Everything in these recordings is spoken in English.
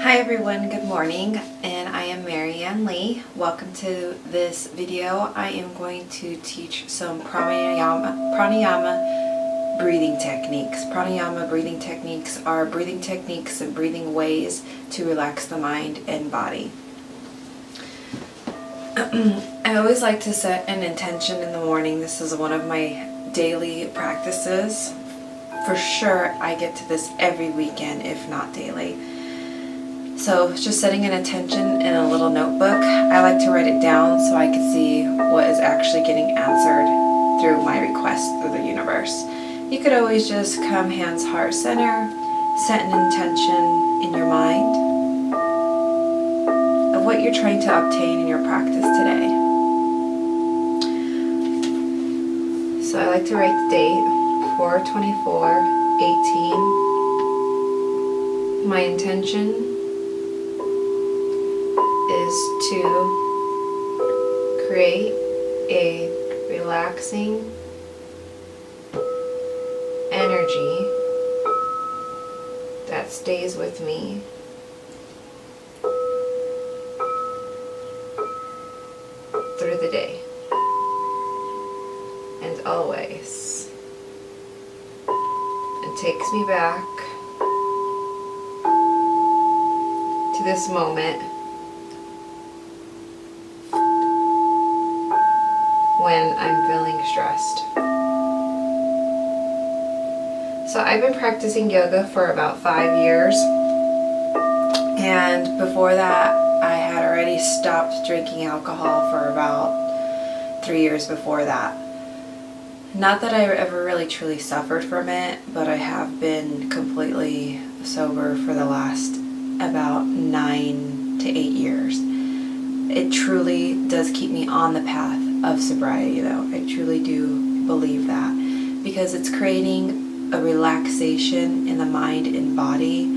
Hi everyone, good morning, and I am Marianne Lee. Welcome to this video. I am going to teach some pranayama breathing techniques. Pranayama breathing techniques are breathing techniques and breathing ways to relax the mind and body. I always like to set an intention in the morning. This is one of my daily practices. For sure, I get to this every weekend, if not daily. So just setting an intention in a little notebook. I like to write it down so I can see what is actually getting answered through my request through the universe. You could always just come hands, heart, center, set an intention in your mind of what you're trying to obtain in your practice today. So I like to write the date, 4/24/18. My intention is to create a relaxing energy that stays with me through the day and always, and takes me back to this moment when I'm feeling stressed. So I've been practicing yoga for about 5 years, and before that I had already stopped drinking alcohol for about 3 years before that. Not that I ever really truly suffered from it, but I have been completely sober for the last about 9 to 8 years. It truly does keep me on the path of sobriety, though. I truly do believe that, because it's creating a relaxation in the mind and body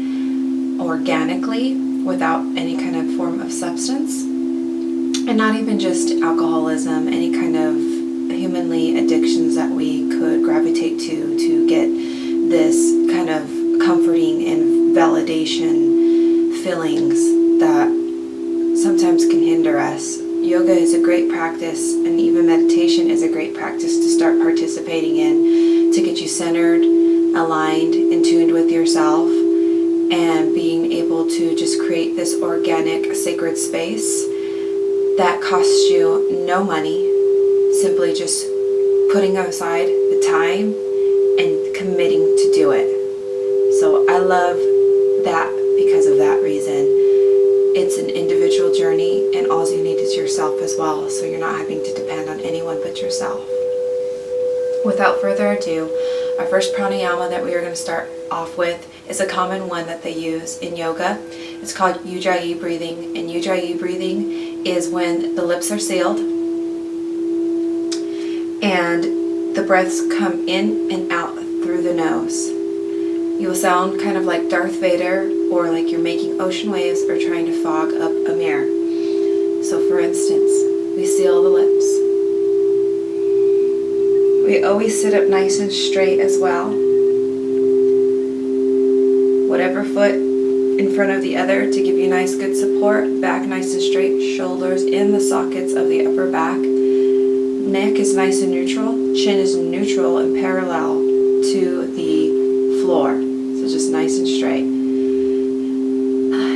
organically without any kind of form of substance, and not even just alcoholism, any kind of humanly addictions that we could gravitate to get this kind of comforting and validation feelings that sometimes can hinder us. Yoga is a great practice, and even meditation is a great practice to start participating in, to get you centered, aligned, and tuned with yourself, and being able to just create this organic, sacred space that costs you no money, simply just putting aside the time and committing to do it. So I love that because of that reason. It's an individual journey, and all you need is yourself as well, so you're not having to depend on anyone but yourself. Without further ado, our first pranayama that we are going to start off with is a common one that they use in yoga. It's called Ujjayi breathing, and Ujjayi breathing is when the lips are sealed and the breaths come in and out through the nose. You will sound kind of like Darth Vader, or like you're making ocean waves or trying to fog up a mirror. So for instance, we seal the lips. We always sit up nice and straight as well. Whatever foot in front of the other to give you nice good support. Back nice and straight, shoulders in the sockets of the upper back. Neck is nice and neutral. Chin is neutral and parallel to the floor. So just nice and straight.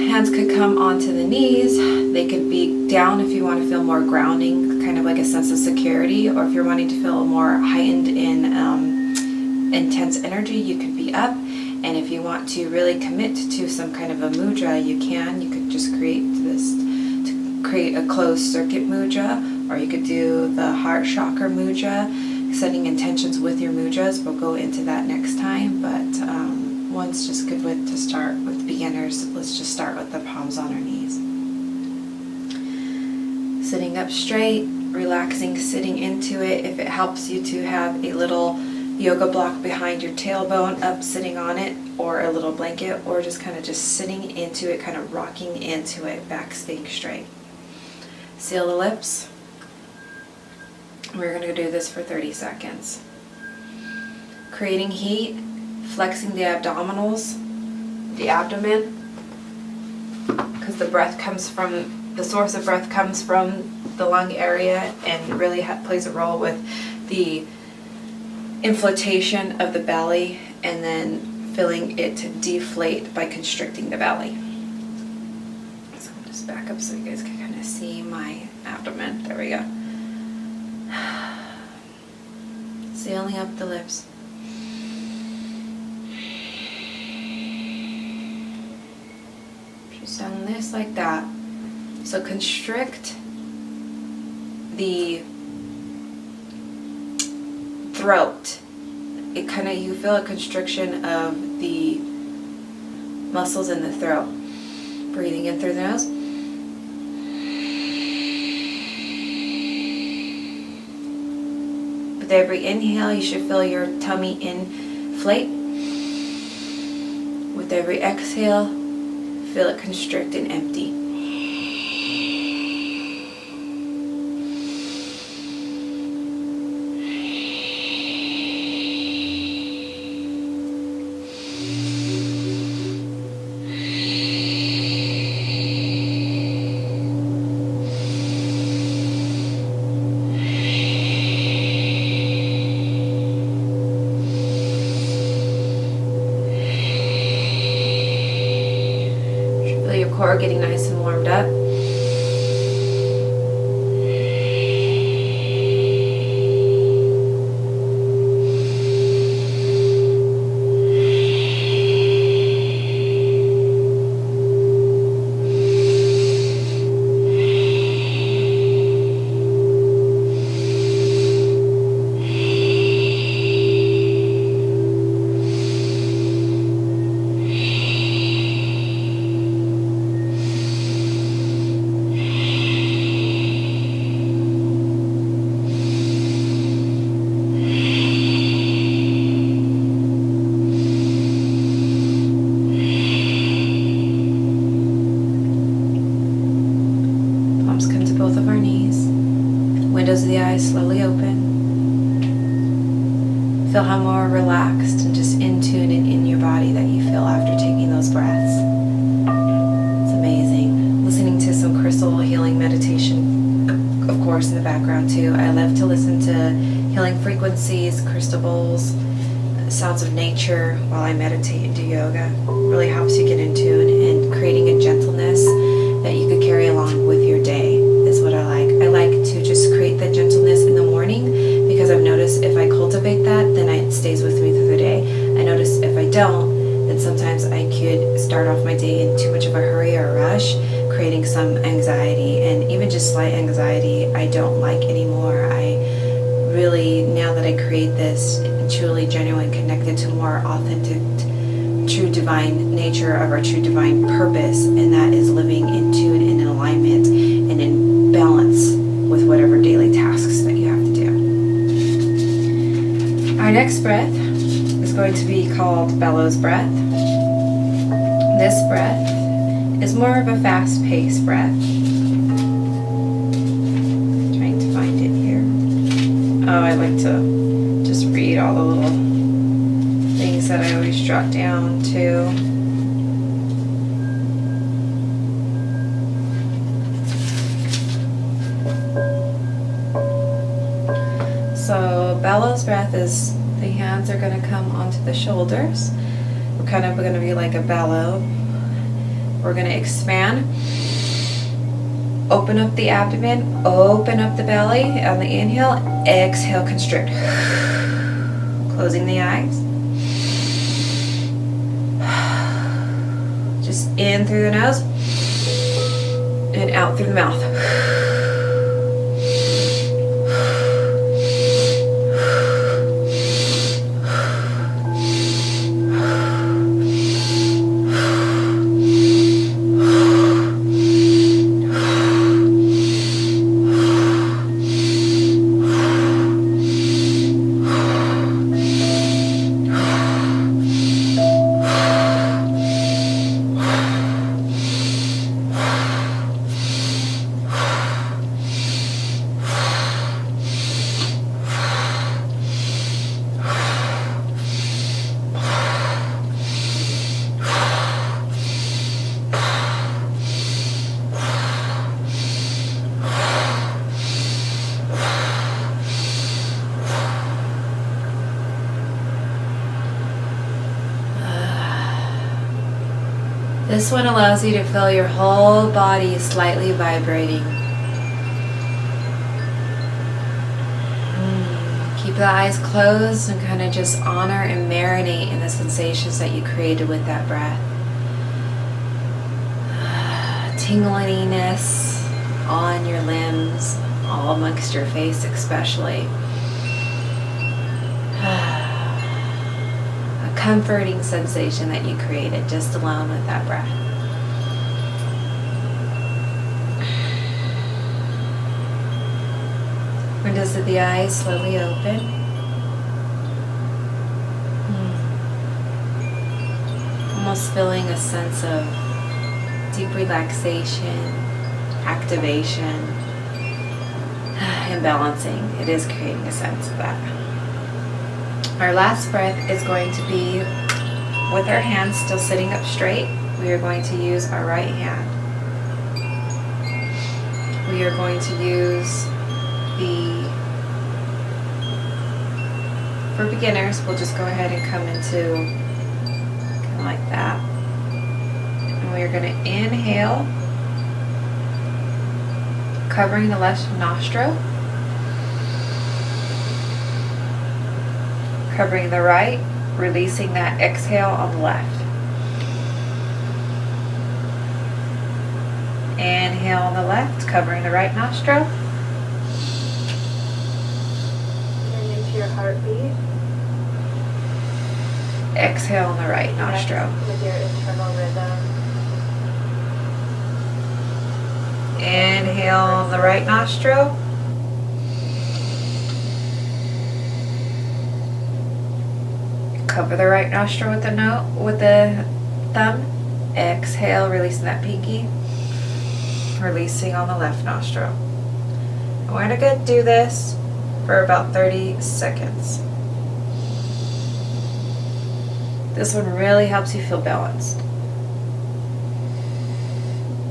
Hands could come onto the knees. They could be down if you want to feel more grounding, kind of like a sense of security, or if you're wanting to feel more heightened in intense energy, you could be up. And if you want to really commit to some kind of a mudra, you can. You could just create a closed circuit mudra, or you could do the heart chakra mudra, setting intentions with your mudras. We'll go into that next time, but one's just good with to start with beginners. Let's just start with the palms on our knees. Sitting up straight, relaxing, sitting into it. If it helps you to have a little yoga block behind your tailbone, up sitting on it, or a little blanket, or just kind of just sitting into it, kind of rocking into it, back staying straight. Seal the lips. We're going to do this for 30 seconds. Creating heat, flexing the abdominals, the abdomen, because the source of breath comes from the lung area, and really plays a role with the inflation of the belly, and then filling it to deflate by constricting the belly. So I'll just back up so you guys can kind of see my abdomen. There we go. Sealing up the lips. Just down this like that. So constrict the throat. It kind of, you feel a constriction of the muscles in the throat. Breathing in through the nose. With every inhale, you should feel your tummy inflate. With every exhale, feel it constrict and empty. Core getting nice and warmed up. Both of our knees. Windows of the eyes slowly open. Feel how more relaxed and just in tune and in your body that you feel after taking those breaths. It's amazing. Listening to some crystal healing meditation, of course, in the background too. I love to listen to healing frequencies, crystal bowls, sounds of nature while I meditate and do yoga. It really helps you get in tune and creating a gentleness that you could carry along with your day. Is what I like. I like to just create that gentleness in the morning, because I've noticed if I cultivate that, then it stays with me through the day. I notice if I don't, then sometimes I could start off my day in too much of a hurry or a rush, creating some anxiety, and even just slight anxiety I don't like anymore. I really, now that I create this truly genuine, connected to more authentic, true divine nature of our true divine purpose, and that is living in tune and in alignment and in balance with whatever daily tasks that you have to do. Our next breath is going to be called bellows breath. This breath is more of a fast-paced breath. Trying to find it here. Oh, I like to just read all the little things that I always jot down too. So bellows breath is the hands are going to come onto the shoulders. We're kind of going to be like a bellow. We're going to expand. Open up the abdomen, open up the belly on the inhale, exhale, constrict. Closing the eyes. Just in through the nose and out through the mouth. This one allows you to feel your whole body slightly vibrating. Keep the eyes closed and kind of just honor and marinate in the sensations that you created with that breath. Tingliness on your limbs, all amongst your face especially. A comforting sensation that you created just alone with that breath. Windows of the eyes slowly open. Almost feeling a sense of deep relaxation, activation, and balancing. It is creating a sense of that. Our last breath is going to be with our hands still sitting up straight. We are going to use our right hand. We are going to use for beginners, we'll just go ahead and come into kind of like that. And we're going to inhale, covering the left nostril, covering the right, releasing that exhale on the left. Inhale on the left, covering the right nostril. Turn into your heartbeat. Exhale on the right nostril. With your internal rhythm. Inhale on the right nostril. Cover the right nostril with the thumb. Exhale, releasing that pinky. Releasing on the left nostril. We're going to do this for about 30 seconds. This one really helps you feel balanced.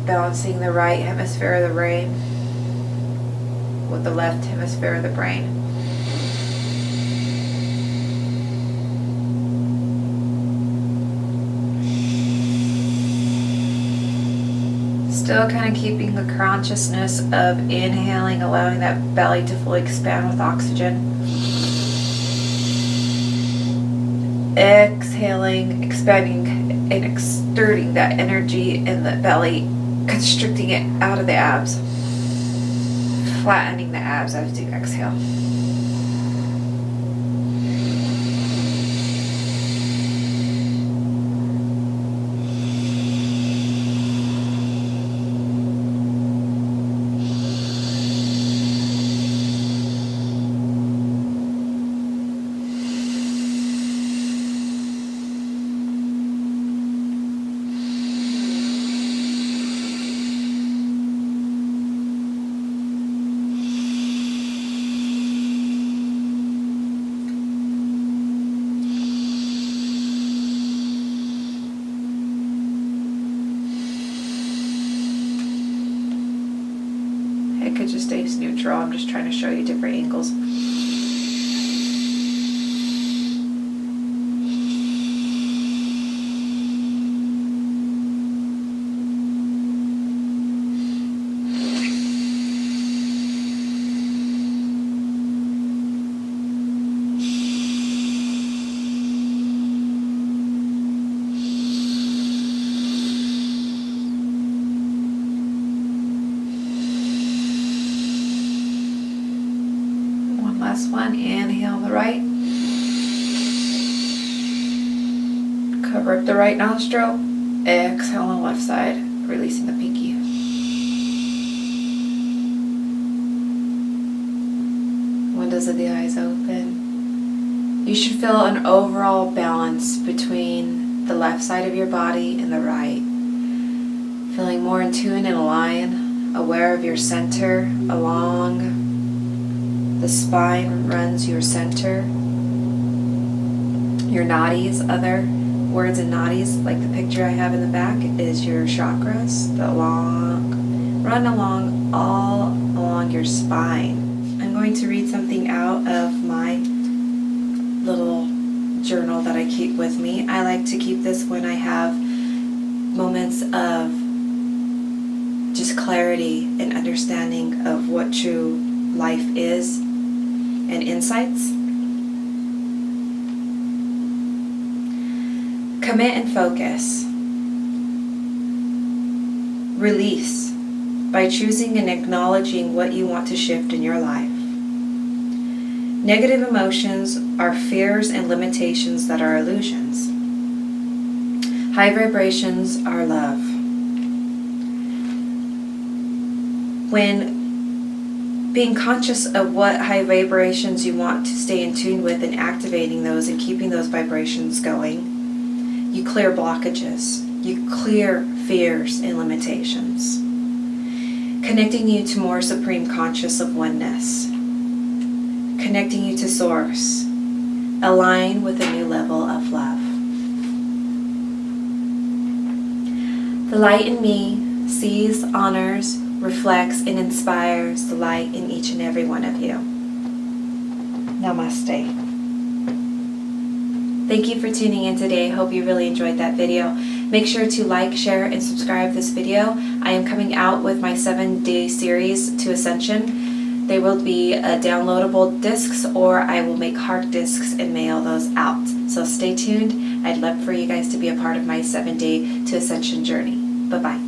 Balancing the right hemisphere of the brain with the left hemisphere of the brain. Still kind of keeping the consciousness of inhaling, allowing that belly to fully expand with oxygen. Exhaling, expanding and exerting that energy in the belly, constricting it out of the abs. Flattening the abs as you exhale. It could just stay neutral. I'm just trying to show you different angles. Last one, inhale the right. Cover up the right nostril. Exhale on the left side, releasing the pinky. Windows of the eyes open. You should feel an overall balance between the left side of your body and the right. Feeling more in tune and aligned, aware of your center along the spine runs your center, your nadis. Other words in nadis, like the picture I have in the back, is your chakras that run along all along your spine. I'm going to read something out of my little journal that I keep with me. I like to keep this when I have moments of just clarity and understanding of what true life is and insights. Commit and focus. Release by choosing and acknowledging what you want to shift in your life. Negative emotions are fears and limitations that are illusions. High vibrations are love. When being conscious of what high vibrations you want to stay in tune with and activating those and keeping those vibrations going, you clear blockages. You clear fears and limitations. Connecting you to more supreme conscious of oneness. Connecting you to source. Align with a new level of love. The light in me sees, honors, reflects, and inspires the light in each and every one of you. Namaste. Thank you for tuning in today. I hope you really enjoyed that video. Make sure to like, share, and subscribe this video. I am coming out with my 7-day series to Ascension. They will be downloadable discs, or I will make hard discs and mail those out. So stay tuned. I'd love for you guys to be a part of my 7-day to Ascension journey. Bye-bye.